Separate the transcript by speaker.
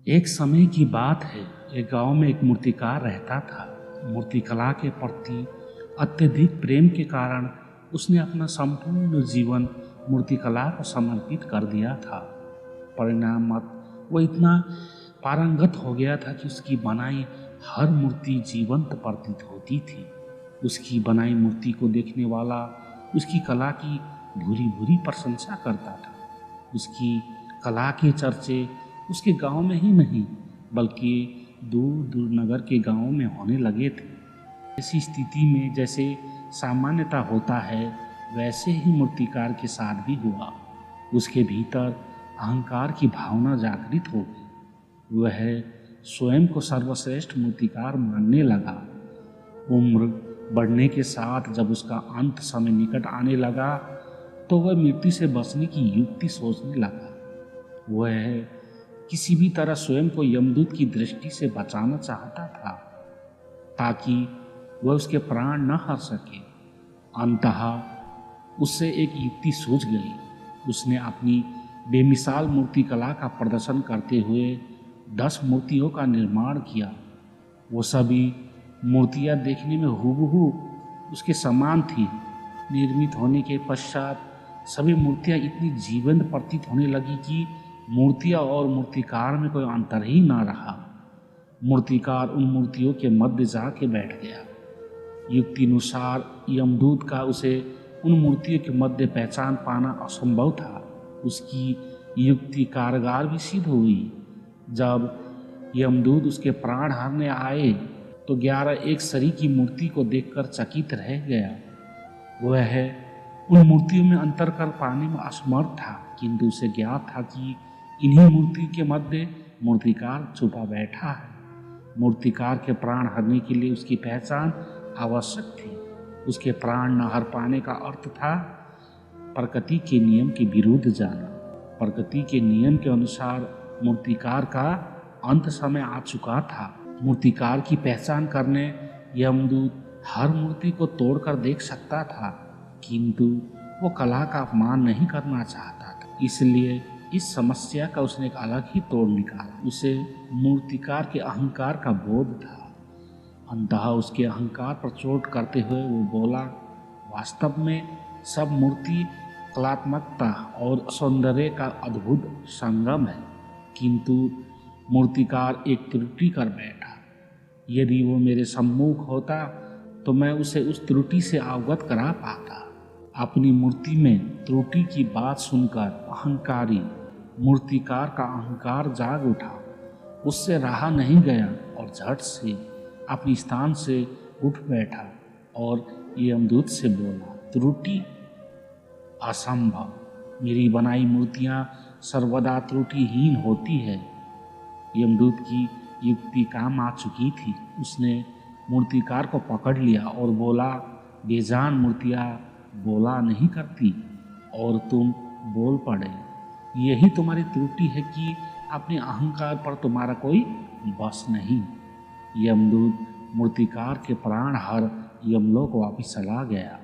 Speaker 1: एक समय की बात है। एक गांव में एक मूर्तिकार रहता था। मूर्तिकला के प्रति अत्यधिक प्रेम के कारण उसने अपना संपूर्ण जीवन मूर्तिकला को समर्पित कर दिया था। परिणामत वो इतना पारंगत हो गया था कि उसकी बनाई हर मूर्ति जीवंत प्रतीत होती थी। उसकी बनाई मूर्ति को देखने वाला उसकी कला की भूरी भूरी प्रशंसा करता था। उसकी कला के चर्चे उसके गांव में ही नहीं बल्कि दूर दूर नगर के गांवों में होने लगे थे। ऐसी स्थिति में जैसे सामान्यता होता है वैसे ही मूर्तिकार के साथ भी हुआ। उसके भीतर अहंकार की भावना जागृत हो गई। वह स्वयं को सर्वश्रेष्ठ मूर्तिकार मानने लगा। उम्र बढ़ने के साथ जब उसका अंत समय निकट आने लगा तो वह मृत्यु से बचने की युक्ति सोचने लगा। वह किसी भी तरह स्वयं को यमदूत की दृष्टि से बचाना चाहता था ताकि वह उसके प्राण न हर सके। अंततः उससे एक युक्ति सूझ गई। उसने अपनी बेमिसाल मूर्तिकला का प्रदर्शन करते हुए 10 मूर्तियों का निर्माण किया। वो सभी मूर्तियां देखने में हूबहू उसके समान थी। निर्मित होने के पश्चात सभी मूर्तियां इतनी जीवंत प्रतीत होने लगी कि मूर्तियां और मूर्तिकार में कोई अंतर ही ना रहा। मूर्तिकार उन मूर्तियों के मध्य जाके बैठ गया। युक्तिनुसार यमदूत का उसे उन मूर्तियों के मध्य पहचान पाना असंभव था। उसकी युक्ति कारगर भी सिद्ध हुई। जब यमदूत उसके प्राण हरने आए तो 11 एक सरी की मूर्ति को देखकर चकित रह गया। वह उन मूर्तियों में अंतर कर पाने में असमर्थ था, किंतु उसे ज्ञात था कि इन्हीं मूर्ति के मध्य मूर्तिकार छुपा बैठा है। मूर्तिकार के प्राण हरने के लिए उसकी पहचान आवश्यक थी। उसके प्राण न हर पाने का अर्थ था प्रकृति के नियम के विरुद्ध जाना। प्रकृति के नियम के अनुसार मूर्तिकार का अंत समय आ चुका था। मूर्तिकार की पहचान करने यमदूत हर मूर्ति को तोड़कर देख सकता था, किंतु वो कला का अपमान नहीं करना चाहता था। इसलिए इस समस्या का उसने एक अलग ही तोड़ निकाला। उसे मूर्तिकार के अहंकार का बोध था। अंततः उसके अहंकार पर चोट करते हुए वो बोला, वास्तव में सब मूर्ति कलात्मकता और सौंदर्य का अद्भुत संगम है, किंतु मूर्तिकार एक त्रुटि कर बैठा। यदि वो मेरे सम्मुख होता तो मैं उसे उस त्रुटि से अवगत करा पाता। अपनी मूर्ति में त्रुटि की बात सुनकर अहंकारी मूर्तिकार का अहंकार जाग उठा। उससे रहा नहीं गया और झट से अपने स्थान से उठ बैठा और यमदूत से बोला, त्रुटि? असंभव। मेरी बनाई मूर्तियां सर्वदा त्रुटिहीन होती है। यमदूत की युक्ति काम आ चुकी थी। उसने मूर्तिकार को पकड़ लिया और बोला, बेजान मूर्तियां बोला नहीं करती और तुम बोल पड़े। यही तुम्हारी त्रुटि है कि अपने अहंकार पर तुम्हारा कोई बस नहीं। यमदूत मूर्तिकार के प्राण हर यमलोक वापिस चला गया।